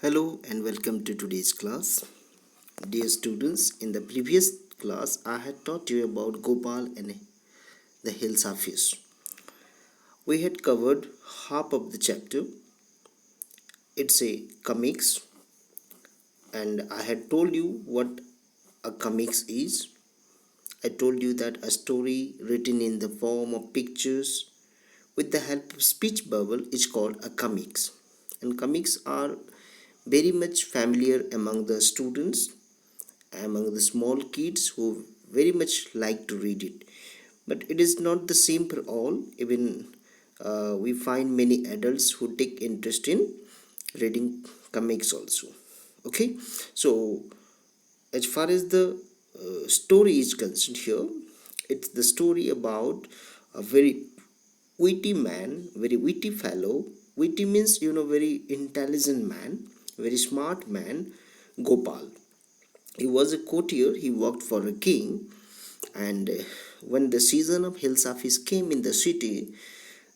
Hello and welcome to today's class. Dear students, in the previous class I had taught you about Gopal and the Hilsa fish. We had covered half of the chapter. It's a comics, and I had told you what a comics is. I told you that a story written in the form of pictures with the help of speech bubble is called a comics. And comics are very much familiar among the students, among the small kids who very much like to read it, but it is not the same for all. Even we find many adults who take interest in reading comics also. Okay, so as far as the story is concerned here, it's the story about a very witty man, very witty fellow. Witty means, very intelligent man, very smart man, Gopal. He was a courtier, he worked for a king, and when the season of Hilsa feast came in the city,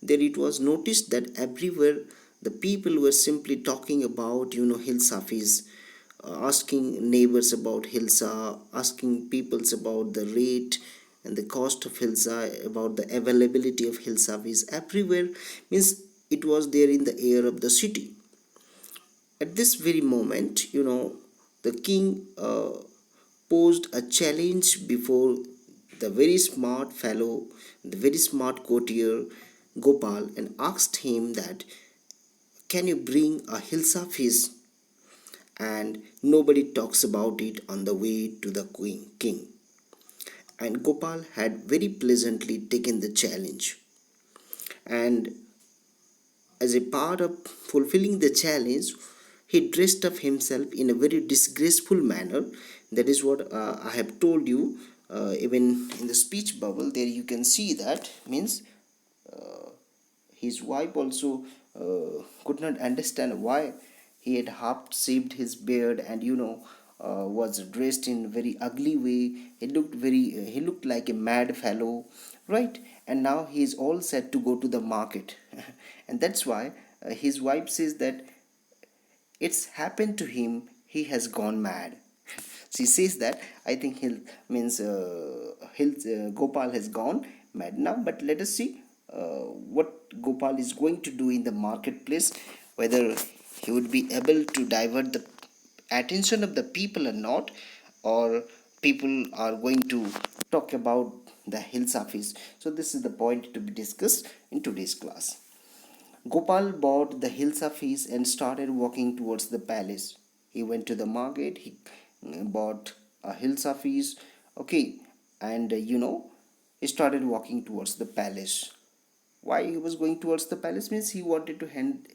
there it was noticed that everywhere the people were simply talking about, Hilsa feast, asking neighbors about Hilsa, asking peoples about the rate and the cost of Hilsa, about the availability of Hilsa feast. Everywhere means it was there in the air of the city. At this very moment, the king posed a challenge before the very smart fellow, the very smart courtier Gopal, and asked him that, can you bring a Hilsa fish? And nobody talks about it on the way to the king. And Gopal had very pleasantly taken the challenge. And as a part of fulfilling the challenge, he dressed up himself in a very disgraceful manner. That is what I have told you. Even in the speech bubble, there you can see that means his wife also could not understand why he had half shaved his beard and was dressed in very ugly way. He looked like a mad fellow, right? And now he is all set to go to the market. And that's why his wife says that it's happened to him, he has gone mad. She says that, I think Gopal has gone mad now. But let us see what Gopal is going to do in the marketplace, whether he would be able to divert the attention of the people or not, or people are going to talk about the Hilsa feast. So this is the point to be discussed in today's class. Gopal bought the Hilsa feast and started walking towards the palace. He went to the market, he bought a Hilsa feast, okay, and he started walking towards the palace. Why he was going towards the palace means he wanted to hand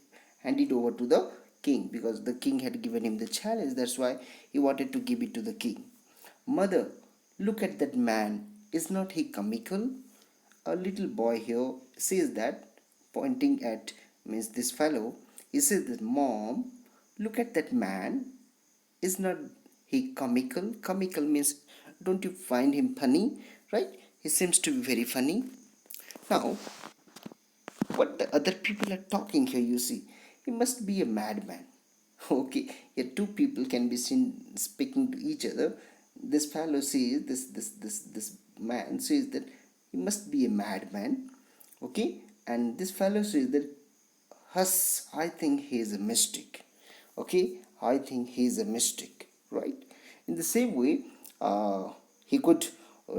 it over to the king, because the king had given him the challenge. That's why he wanted to give it to the king. Mother, look at that man. Is not he comical? A little boy here says that, pointing at means this fellow. He says that, Mom, look at that man. Is not he comical? Comical means, don't you find him funny? Right? He seems to be very funny. Now, what the other people are talking here, you see, he must be a madman. Okay, here two people can be seen speaking to each other. This fellow says, this man says that he must be a madman. Okay, and this fellow says that, Huss, I think he is a mystic. Okay, I think he is a mystic, right? In the same way, he could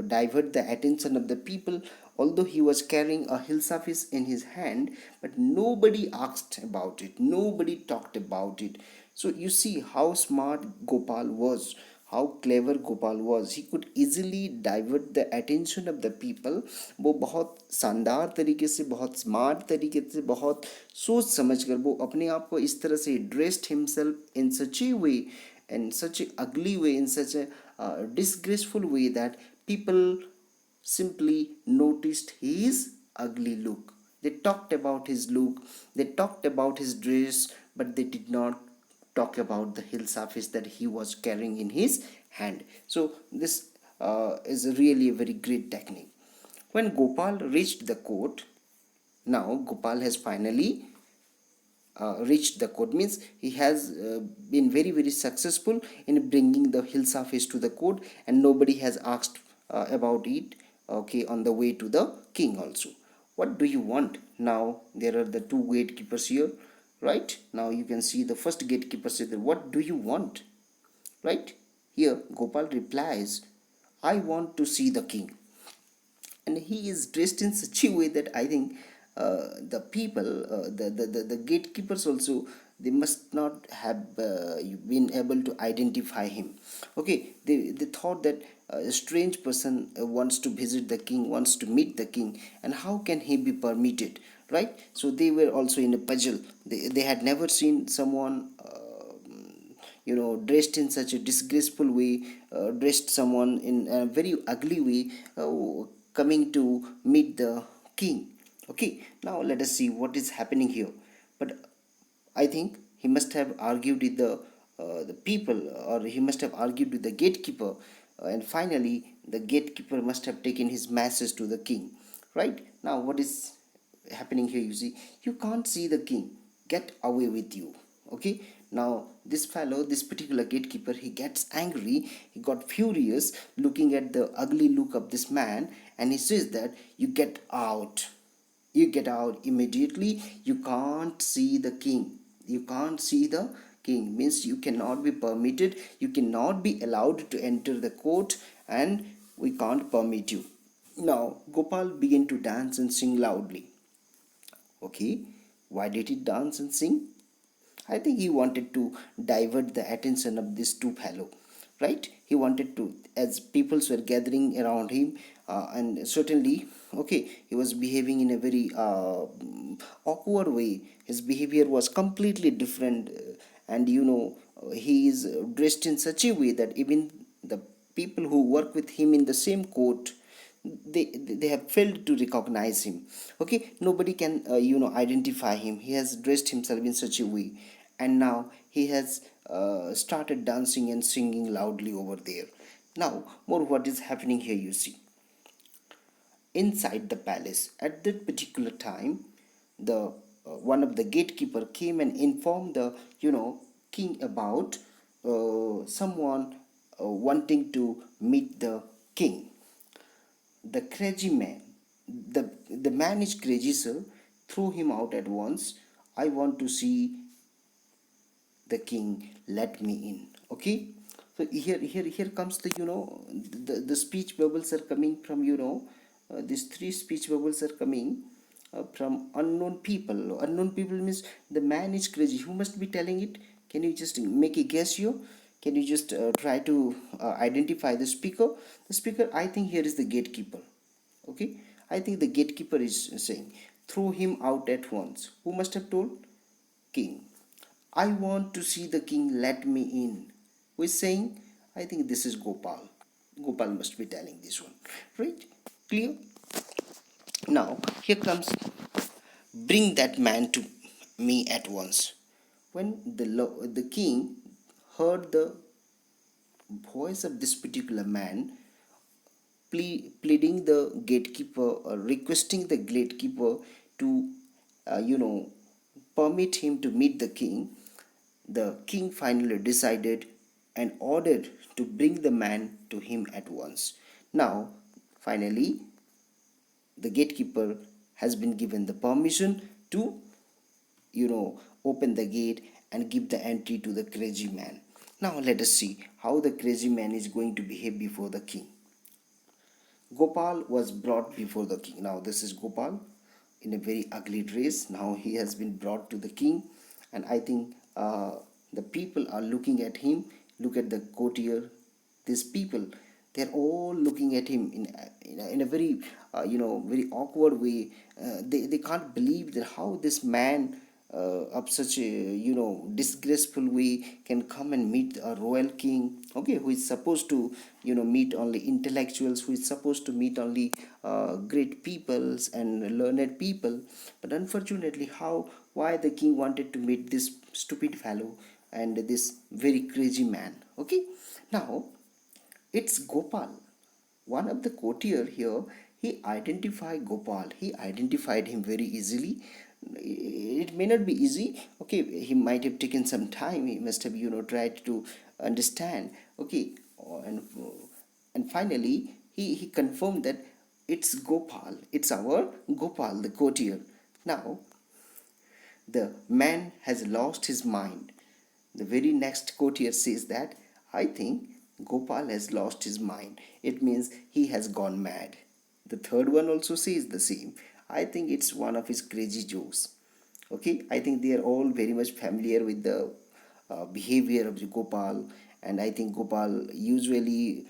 divert the attention of the people, although he was carrying a Hilsa fish in his hand, but nobody asked about it, nobody talked about it. So you see how smart Gopal was, how clever Gopal was. He could easily divert the attention of the people. वो बहुत शानदार तरीके से, बहुत smart तरीके से, बहुत सोच समझ कर वो अपने आप को इस तरह से dressed himself in such a way, in such a ugly way, in such a disgraceful way, that people simply noticed his ugly look. They talked about his look, they talked about his dress, but they did not talk about the hill surface that he was carrying in his hand. So, this is really a very great technique. When Gopal reached the court, now Gopal has finally reached the court, means he has been very successful in bringing the Hilsa fish to the court, and nobody has asked about it, okay, on the way to the king also. What do you want? Now there are the two gatekeepers here, right? Now you can see the first gatekeeper says, what do you want? Right? Here Gopal replies, I want to see the king. And he is dressed in such a way that I think the people, the gatekeepers also, they must not have been able to identify him. Okay, they thought that a strange person wants to visit the king, wants to meet the king, and how can he be permitted, right? So they were also in a puzzle. They had never seen someone dressed in such a disgraceful way, dressed someone in a very ugly way, coming to meet the king. Okay, now let us see what is happening here. But I think he must have argued with the people, or he must have argued with the gatekeeper, and finally the gatekeeper must have taken his message to the king. Right now, what is happening here? You see, you can't see the king. Get away with you. Okay. Now this fellow, this particular gatekeeper, he gets angry. He got furious, looking at the ugly look of this man, and he says that you get out. You get out immediately. You can't see the king. You can't see the king, means you cannot be permitted, you cannot be allowed to enter the court, and we can't permit you. Now Gopal began to dance and sing loudly. Okay, why did he dance and sing? I think he wanted to divert the attention of this two fellow, right? He wanted to, as peoples were gathering around him, and certainly, okay, he was behaving in a very awkward way. His behavior was completely different, and he is dressed in such a way that even the people who work with him in the same court, they have failed to recognize him. Okay, nobody can identify him. He has dressed himself in such a way, and now he has started dancing and singing loudly over there. Now more, what is happening here? You see, inside the palace at that particular time, the one of the gatekeeper came and informed the king about someone wanting to meet the king. The crazy man, the man is crazy, sir. Throw him out at once. I want to see the king. Let me in. Okay. So here comes the the speech bubbles are coming from these three speech bubbles are coming from unknown people. Unknown people means the man is crazy. Who must be telling it? Can you just make a guess here? Can you just try to identify the speaker? The speaker, I think here is the gatekeeper. Okay, I think the gatekeeper is saying, throw him out at once. Who must have told? King. I want to see the king, let me in. Who is saying? I think this is Gopal. Gopal must be telling this one. Right? Clear? Now, here comes, bring that man to me at once. When the king heard the voice of this particular man, pleading the gatekeeper, or requesting the gatekeeper to permit him to meet the king finally decided and ordered to bring the man to him at once. Now finally the gatekeeper has been given the permission to open the gate and give the entry to the crazy man. Now let us see how the crazy man is going to behave before the king. Gopal was brought before the king. Now this is Gopal in a very ugly dress. Now he has been brought to the king, and I think the people are looking at him. Look at the courtier. These people, they're all looking at him in a very very awkward way. They can't believe that how this man of such a disgraceful way can come and meet a royal king, okay, who is supposed to meet only intellectuals, who is supposed to meet only great peoples and learned people. But unfortunately, why the king wanted to meet this stupid fellow and this very crazy man? Okay, now it's Gopal, one of the courtier here. He identified Gopal. He identified him very easily. It may not be easy. Okay, he might have taken some time. He must have tried to understand. Okay, and finally he confirmed that it's Gopal, it's our Gopal, the courtier. Now the man has lost his mind. The very next courtier says that, I think Gopal has lost his mind. It means he has gone mad. The third one also says the same. I think it's one of his crazy jokes. Okay, I think they are all very much familiar with the behavior of the Gopal, and I think Gopal usually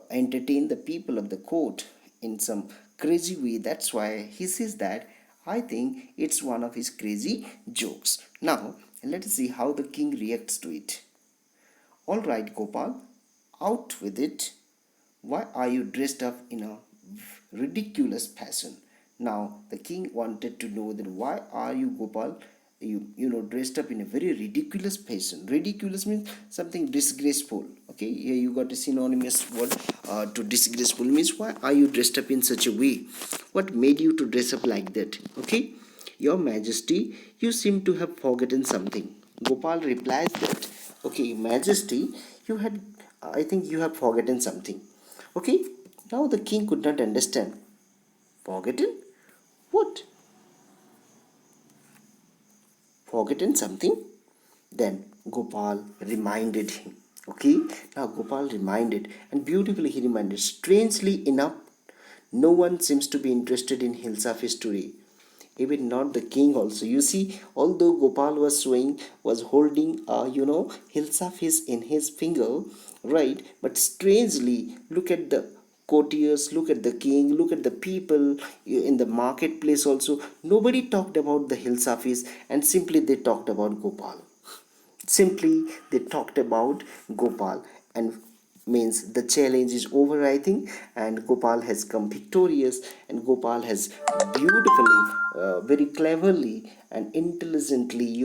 entertain the people of the court in some crazy way. That's why he says that, I think it's one of his crazy jokes. Now let us see how the king reacts to it. All right, Gopal, out with it. Why are you dressed up in a ridiculous fashion? Now the king wanted to know that, why are you, Gopal, dressed up in a very ridiculous fashion. Ridiculous means something disgraceful. Okay, here you got a synonymous word to disgraceful, means why are you dressed up in such a way? What made you to dress up like that? Okay, your majesty, you seem to have forgotten something. Gopal replies that, okay, majesty, you had, I think you have forgotten something. Okay, now the king could not understand. Forgotten? What? Forgotten something? Then Gopal reminded him. Okay, now Gopal reminded, and beautifully he reminded. Strangely enough, no one seems to be interested in Hilsa fish today. Even not the king also. You see, although Gopal was holding Hilsa fish in his finger, right? But strangely, look at the courtiers, look at the king, look at the people in the marketplace also. Nobody talked about the Hilsa fish, and simply they talked about Gopal. Simply they talked about Gopal, and means the challenge is over, I think, and Gopal has come victorious, and Gopal has beautifully, very cleverly and intelligently,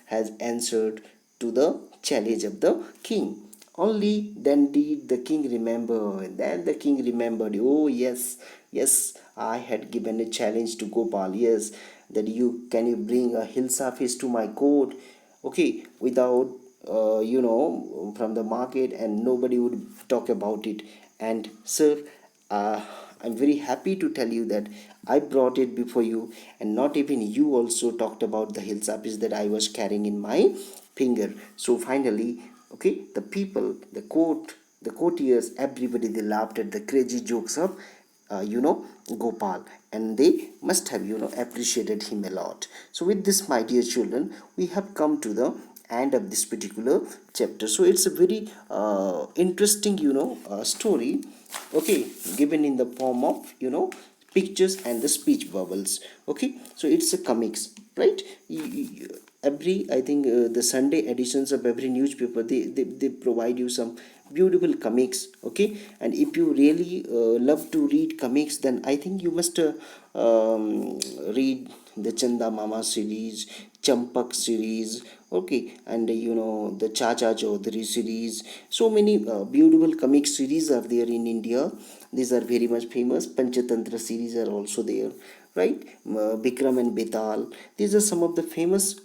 has answered to the challenge of the king. Only then did the king remember, and then the king remembered, oh yes, yes, I had given a challenge to Gopal, yes, that can you bring a Hilsa fish to my court, okay, without from the market, and nobody would talk about it. And sir, I'm very happy to tell you that I brought it before you, and not even you also talked about the Hilsa piece that I was carrying in my finger. So finally, okay, the people, the courtiers, everybody, they laughed at the crazy jokes of Gopal, and they must have appreciated him a lot. So with this, my dear children, we have come to the end of this particular chapter. So it's a very interesting story, okay, given in the form of pictures and the speech bubbles. Okay, so it's a comics, right? Every, I think, the Sunday editions of every newspaper, they provide you some beautiful comics. Okay, and if you really love to read comics, then I think you must read the Chanda Mama series, Champak series, okay, and the Chacha Chaudhary series. So many beautiful comic series are there in India. These are very much famous. Panchatantra series are also there, right? Bikram and Betal. These are some of the famous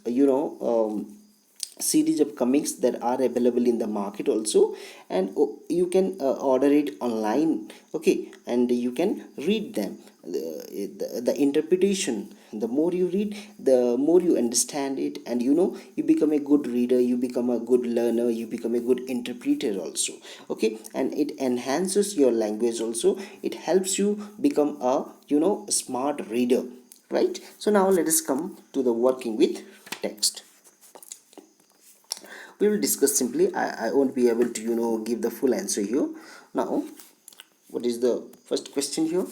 series of comics that are available in the market also, and you can order it online, okay, and you can read them. The interpretation, the more you read, the more you understand it, and you become a good reader, you become a good learner, you become a good interpreter also, okay, and it enhances your language also. It helps you become a smart reader, right? So now let us come to the working with text. We will discuss simply. I won't be able to give the full answer here. Now, what is the first question here?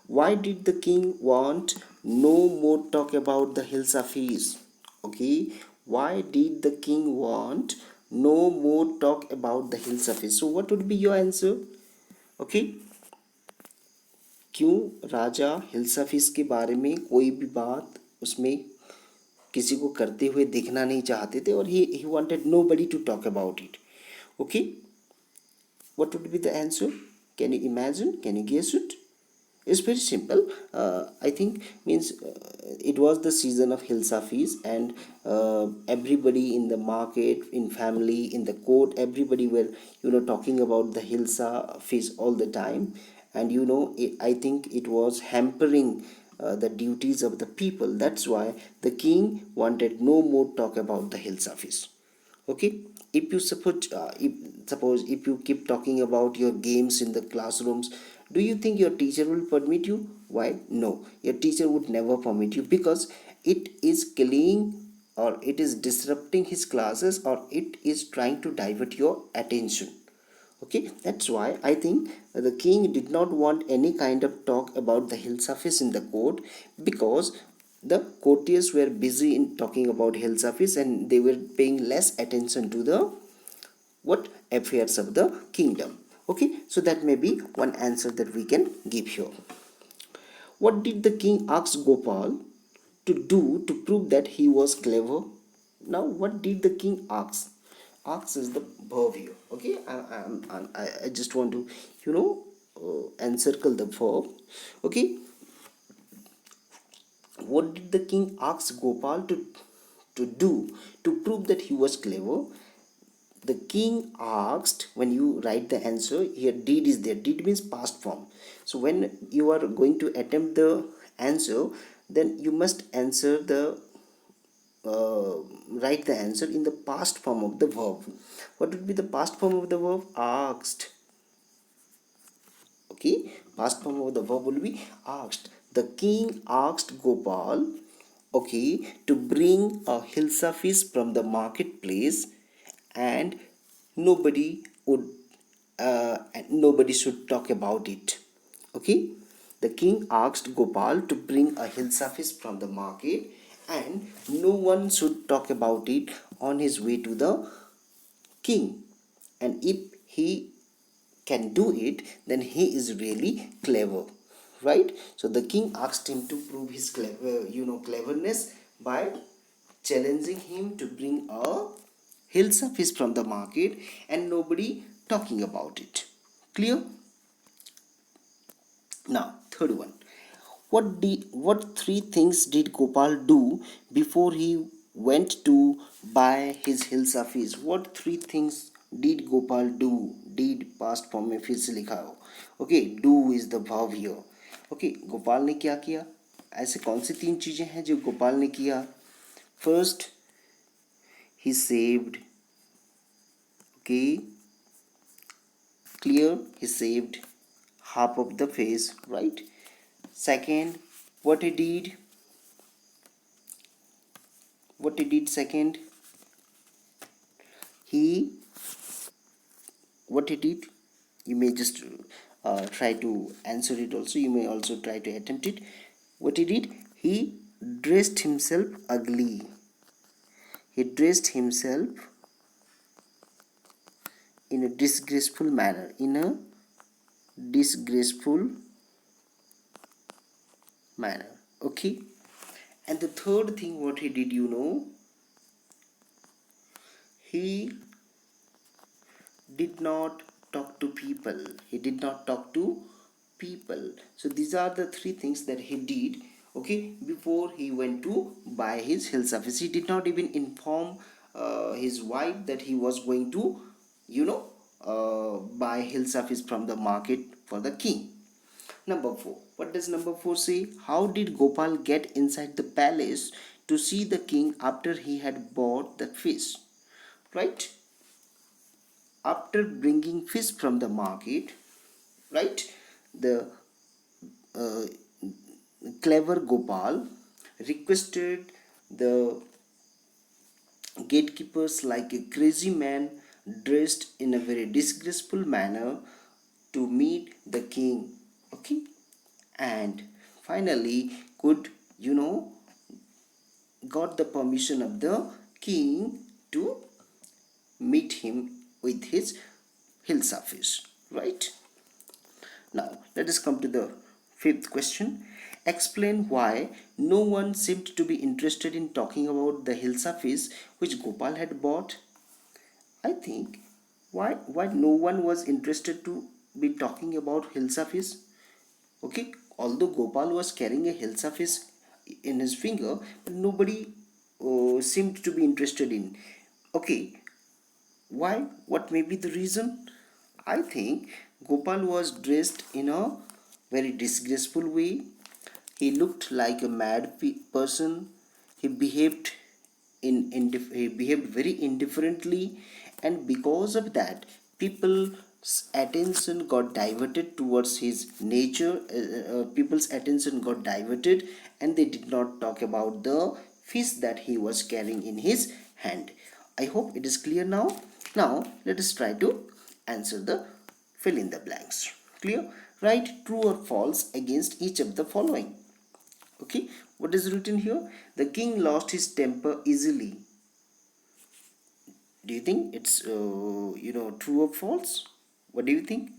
Why did the king want no more talk about the Hilsa fees? Okay, why did the king want no more talk about the Hilsa fees? So what would be your answer? Okay, क्यों राजा hilsa fees के बारे में कोई भी बात उसमें किसी को करते हुए देखना नहीं चाहते थे, और he wanted nobody to talk about it. Okay, what would be the answer? Can you imagine? Can you guess it? It's very simple. I think means it was the season of Hilsa feast, and everybody in the market, in family, in the court, everybody were talking about the Hilsa feast all the time, and I think it was hampering the duties of the people. That's why the king wanted no more talk about the Hilsa feast. Okay, if you suppose if you keep talking about your games in the classrooms, do you think your teacher will permit you? Why? No, your teacher would never permit you, because it is killing, or it is disrupting his classes, or it is trying to divert your attention. Okay, that's why I think the king did not want any kind of talk about the hill surface in the court, because the courtiers were busy in talking about hill surface, and they were paying less attention to the what affairs of the kingdom. Okay, so that may be one answer that we can give here. What did the king ask Gopal to do to prove that he was clever? Now, what did the king ask? Ask is the verb here. Okay, I just want to, encircle the verb. Okay, what did the king ask Gopal to do to prove that he was clever? The king asked, when you write the answer here, did is there. Did means past form. So when you are going to attempt the answer, then you must answer the write the answer in the past form of the verb. What would be the past form of the verb? Asked. Okay, past form of the verb will be asked. The king asked Gopal, okay, to bring a hilsa fish from the marketplace, and nobody would nobody should talk about it. Okay, the king asked Gopal to bring a hilsa fish from the market, and no one should talk about it on his way to the king. And if he can do it, then he is really clever, right? So the king asked him to prove his cleverness by challenging him to bring a hilsa fish from the market, and nobody talking about it. Clear? Now, third one. What three things did Gopal do before he went to buy his hilsa fish? What three things did Gopal do? Did past form में फिर से लिखा हो. Okay, do is the verb here. Okay, Gopal ने क्या किया? ऐसे कौन सी तीन चीजें हैं जो गोपाल ने किया? First, he saved. Okay, clear? He saved half of the face, right? Second, what he did? What he did second? He what he did, you may just try to answer it also, you may also try to attempt it. What he did, he dressed himself ugly. He dressed himself in a disgraceful manner. In a disgraceful manner. Okay, and the third thing what he did, he did not talk to people. He did not talk to people. So these are the three things that he did, okay, before he went to buy his hill surface. He did not even inform his wife that he was going to buy hill surface from the market for the king. Number 4. What does number 4 say? How did Gopal get inside the palace to see the king after he had bought the fish? Right? After bringing fish from the market, right, the uh, clever Gopal requested the gatekeepers, like a crazy man dressed in a very disgraceful manner, to meet the king. Okay, and finally could got the permission of the king to meet him with his hill surface, right? Now, let us come to the fifth question. Explain why no one seemed to be interested in talking about the Hilsa fish which Gopal had bought. I think why no one was interested to be talking about Hilsa fish. Okay, Although Gopal was carrying a Hilsa fish in his finger, but nobody seemed to be interested in. Okay, why? What may be the reason? I think Gopal was dressed in a very disgraceful way. He looked like a mad person. He behaved he behaved very indifferently, and because of that, people's attention got diverted towards his nature. People's attention got diverted, and they did not talk about the fish that he was carrying in his hand. I hope it is clear now. Now let us try to answer the fill in the blanks. Clear? Write true or false against each of the following. Okay, what is written here? The king lost his temper easily. Do you think it's true or false? What do you think?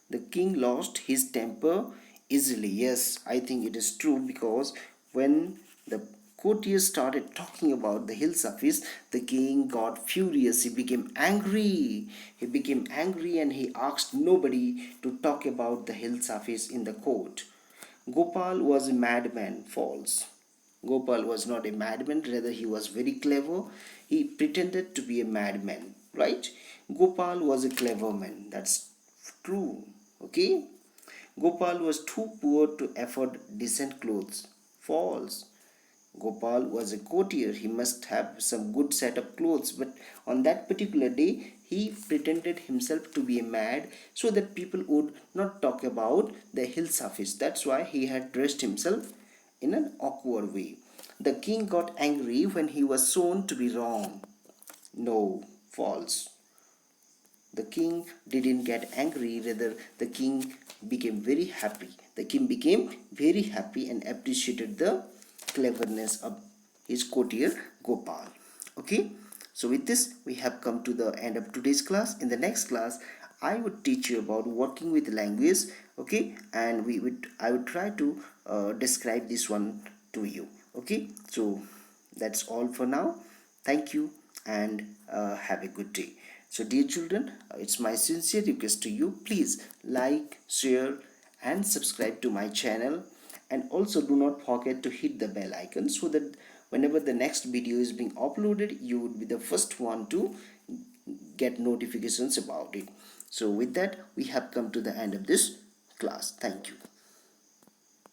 The king lost his temper easily. Yes, I think it is true, because when the courtiers started talking about the Hilsa feast, the king got furious. He became angry. He became angry and he asked nobody to talk about the Hilsa feast in the court. Gopal was a madman. False. Gopal was not a madman, rather, he was very clever. He pretended to be a madman, right? Gopal was a clever man. That's true. Okay? Gopal was too poor to afford decent clothes. False. Gopal was a courtier. He must have some good set of clothes, but on that particular day, he pretended himself to be a mad so that people would not talk about the Hilsa feast. That's why he had dressed himself in an awkward way. The king got angry when he was shown to be wrong. No, false. The king didn't get angry, rather, the king became very happy. The king became very happy and appreciated the cleverness of his courtier Gopal. Okay, so with this, we have come to the end of today's class. In the next class, I would teach you about working with language. Okay, and I would try to describe this one to you. Okay, so that's all for now. Thank you, and have a good day. So dear children, it's my sincere request to you, please like, share and subscribe to my channel, and also do not forget to hit the bell icon so that whenever the next video is being uploaded, you would be the first one to get notifications about it. So with that, we have come to the end of this class. Thank you.